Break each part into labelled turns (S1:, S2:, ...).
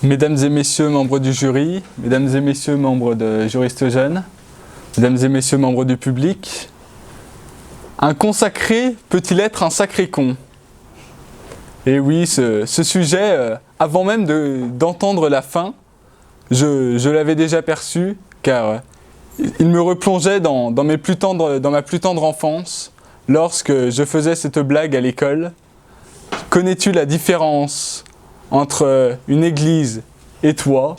S1: Mesdames et messieurs membres du jury, mesdames et messieurs membres de Juristes Jeunes, mesdames et messieurs membres du public, un consacré peut-il être un sacré con? Et oui, ce sujet, avant même d'entendre la fin, je l'avais déjà perçu, car il me replongeait dans ma plus tendre enfance, lorsque je faisais cette blague à l'école. Connais-tu la différence entre une église et toi?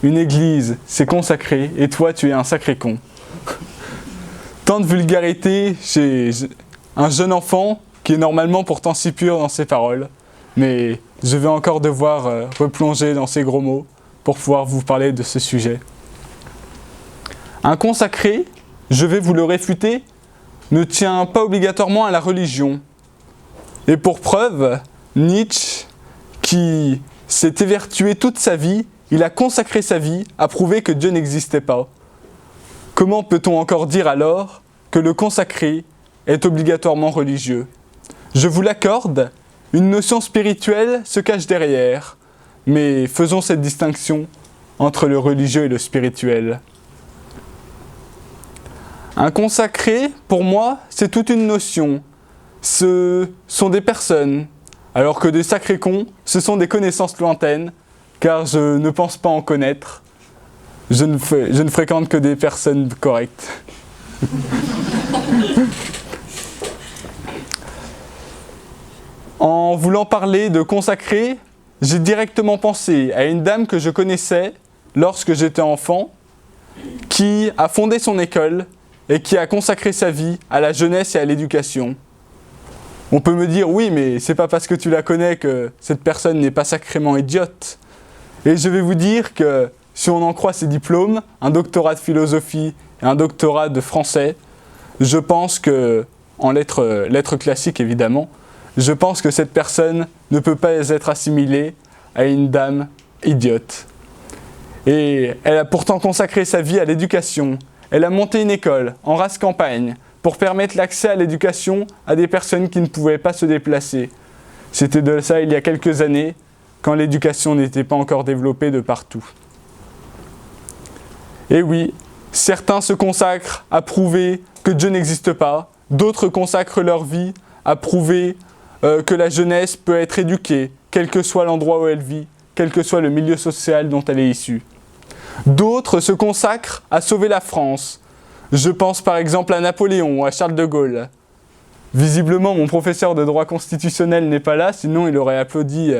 S1: Une église, c'est consacré, et toi, tu es un sacré con. Tant de vulgarité chez un jeune enfant qui est normalement pourtant si pur dans ses paroles. Mais je vais encore devoir replonger dans ces gros mots pour pouvoir vous parler de ce sujet. Un consacré, je vais vous le réfuter, ne tient pas obligatoirement à la religion. Et pour preuve, Nietzsche, qui s'est évertué toute sa vie, il a consacré sa vie à prouver que Dieu n'existait pas. Comment peut-on encore dire alors que le consacré est obligatoirement religieux? Je vous l'accorde, une notion spirituelle se cache derrière, mais faisons cette distinction entre le religieux et le spirituel. Un consacré, pour moi, c'est toute une notion. Ce sont des personnes, alors que des sacrés cons, ce sont des connaissances lointaines, car je ne pense pas en connaître. Je ne fréquente que des personnes correctes. En voulant parler de consacré, j'ai directement pensé à une dame que je connaissais lorsque j'étais enfant, qui a fondé son école et qui a consacré sa vie à la jeunesse et à l'éducation. On peut me dire, oui, mais c'est pas parce que tu la connais que cette personne n'est pas sacrément idiote. Et je vais vous dire que, si on en croit ses diplômes, un doctorat de philosophie et un doctorat de français, je pense que, en lettres classiques évidemment, je pense que cette personne ne peut pas être assimilée à une dame idiote. Et elle a pourtant consacré sa vie à l'éducation. Elle a monté une école en race campagne pour permettre l'accès à l'éducation à des personnes qui ne pouvaient pas se déplacer. C'était de ça il y a quelques années, quand l'éducation n'était pas encore développée de partout. Et oui, certains se consacrent à prouver que Dieu n'existe pas, d'autres consacrent leur vie à prouver que la jeunesse peut être éduquée, quel que soit l'endroit où elle vit, quel que soit le milieu social dont elle est issue. D'autres se consacrent à sauver la France. Je pense par exemple à Napoléon ou à Charles de Gaulle. Visiblement, mon professeur de droit constitutionnel n'est pas là, sinon il aurait applaudi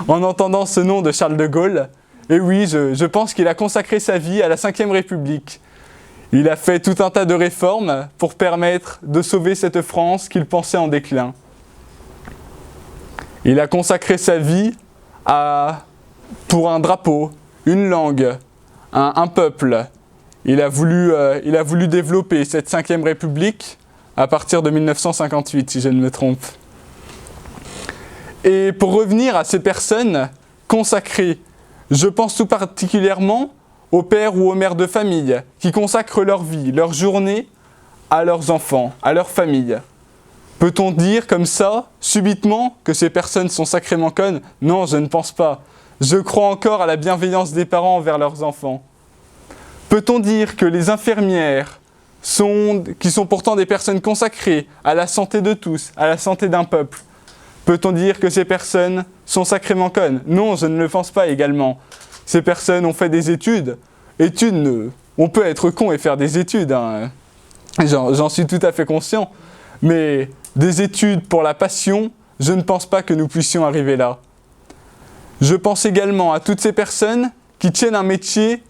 S1: en entendant ce nom de Charles de Gaulle. Et oui, je pense qu'il a consacré sa vie à la Ve République. Il a fait tout un tas de réformes pour permettre de sauver cette France qu'il pensait en déclin. Il a consacré sa vie pour un drapeau, une langue, un peuple. Il a voulu développer cette Ve République à partir de 1958, si je ne me trompe. Et pour revenir à ces personnes consacrées, je pense tout particulièrement aux pères ou aux mères de famille qui consacrent leur vie, leur journée à leurs enfants, à leur famille. Peut-on dire comme ça, subitement, que ces personnes sont sacrément connes? Non, je ne pense pas. Je crois encore à la bienveillance des parents envers leurs enfants. Peut-on dire que les infirmières, qui sont pourtant des personnes consacrées à la santé de tous, à la santé d'un peuple, peut-on dire que ces personnes sont sacrément connes? Non, je ne le pense pas également. Ces personnes ont fait des études. On peut être con et faire des études, hein. J'en suis tout à fait conscient. Mais des études pour la passion, je ne pense pas que nous puissions arriver là. Je pense également à toutes ces personnes qui tiennent un métier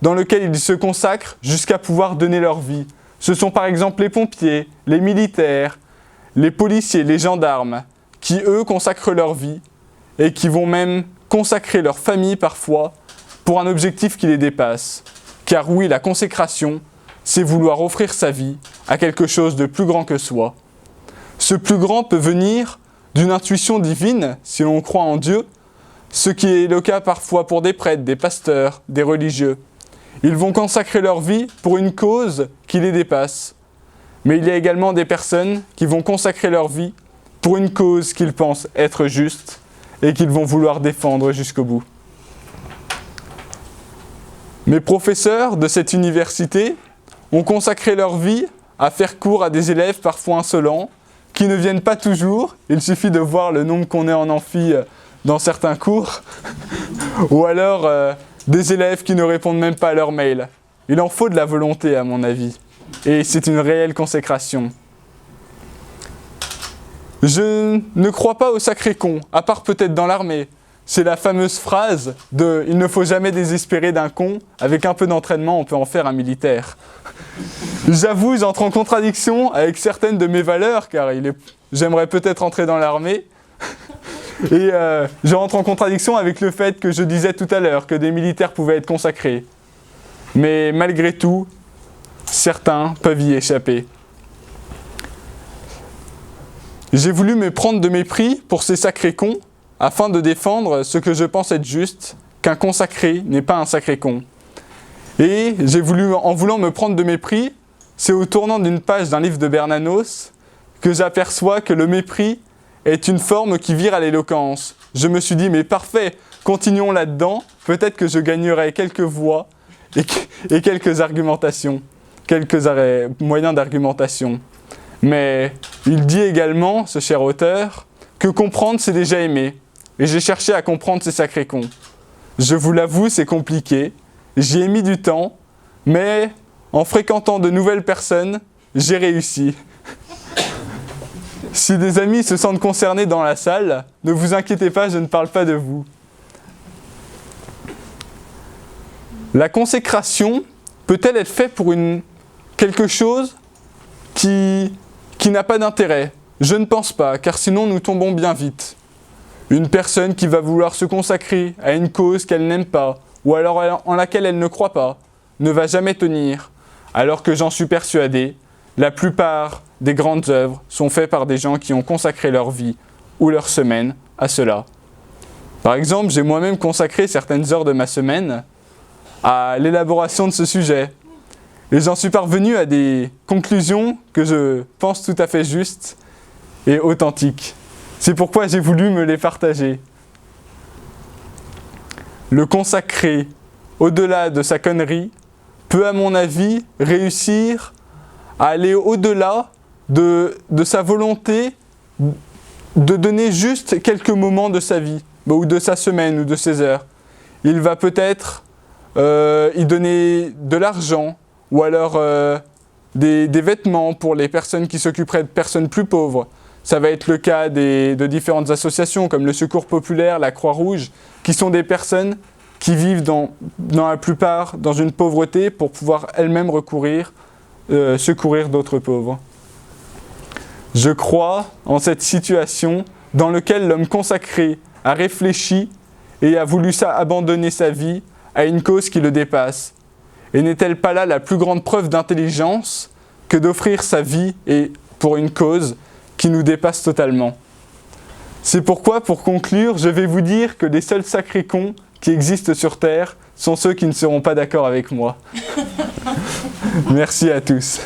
S1: dans lequel ils se consacrent jusqu'à pouvoir donner leur vie. Ce sont par exemple les pompiers, les militaires, les policiers, les gendarmes, qui eux consacrent leur vie et qui vont même consacrer leur famille parfois pour un objectif qui les dépasse. Car oui, la consécration, c'est vouloir offrir sa vie à quelque chose de plus grand que soi. Ce plus grand peut venir d'une intuition divine, si l'on croit en Dieu, ce qui est le cas parfois pour des prêtres, des pasteurs, des religieux. Ils vont consacrer leur vie pour une cause qui les dépasse. Mais il y a également des personnes qui vont consacrer leur vie pour une cause qu'ils pensent être juste et qu'ils vont vouloir défendre jusqu'au bout. Mes professeurs de cette université ont consacré leur vie à faire cours à des élèves parfois insolents, qui ne viennent pas toujours. Il suffit de voir le nombre qu'on est en amphi dans certains cours, ou alors des élèves qui ne répondent même pas à leurs mails. Il en faut de la volonté, à mon avis, et c'est une réelle consécration. Je ne crois pas au sacré con, à part peut-être dans l'armée. C'est la fameuse phrase de « il ne faut jamais désespérer d'un con, avec un peu d'entraînement, on peut en faire un militaire ». J'avoue, j'entre en contradiction avec certaines de mes valeurs, car j'aimerais peut-être entrer dans l'armée. Et je rentre en contradiction avec le fait que je disais tout à l'heure que des militaires pouvaient être consacrés. Mais malgré tout, certains peuvent y échapper. J'ai voulu me prendre de mépris pour ces sacrés cons, afin de défendre ce que je pense être juste, qu'un consacré n'est pas un sacré con. Et j'ai voulu, en voulant me prendre de mépris, c'est au tournant d'une page d'un livre de Bernanos que j'aperçois que le mépris est une forme qui vire à l'éloquence. Je me suis dit, mais parfait, continuons là-dedans, peut-être que je gagnerai quelques voix et quelques argumentations, quelques moyens d'argumentation. Mais il dit également, ce cher auteur, que comprendre c'est déjà aimer. Et j'ai cherché à comprendre ces sacrés cons. Je vous l'avoue, c'est compliqué. J'y ai mis du temps, mais en fréquentant de nouvelles personnes, j'ai réussi. Si des amis se sentent concernés dans la salle, ne vous inquiétez pas, je ne parle pas de vous. La consécration peut-elle être faite pour quelque chose qui n'a pas d'intérêt? Je ne pense pas, car sinon nous tombons bien vite. Une personne qui va vouloir se consacrer à une cause qu'elle n'aime pas, ou alors en laquelle elle ne croit pas, ne va jamais tenir, alors que j'en suis persuadé, la plupart des grandes œuvres sont faites par des gens qui ont consacré leur vie ou leur semaine à cela. Par exemple, j'ai moi-même consacré certaines heures de ma semaine à l'élaboration de ce sujet, et j'en suis parvenu à des conclusions que je pense tout à fait justes et authentiques. C'est pourquoi j'ai voulu me les partager. Le consacré, au-delà de sa connerie, peut à mon avis réussir à aller au-delà de sa volonté de donner juste quelques moments de sa vie, ou de sa semaine, ou de ses heures. Il va peut-être y donner de l'argent, ou alors des vêtements pour les personnes qui s'occuperaient de personnes plus pauvres. Ça va être le cas de différentes associations comme le Secours Populaire, la Croix-Rouge, qui sont des personnes qui vivent dans la plupart dans une pauvreté pour pouvoir elles-mêmes secourir d'autres pauvres. Je crois en cette situation dans laquelle l'homme consacré a réfléchi et a voulu abandonner sa vie à une cause qui le dépasse. Et n'est-elle pas là la plus grande preuve d'intelligence que d'offrir sa vie pour une cause qui nous dépasse totalement? C'est pourquoi, pour conclure, je vais vous dire que les seuls sacrés cons qui existent sur Terre sont ceux qui ne seront pas d'accord avec moi. Merci à tous.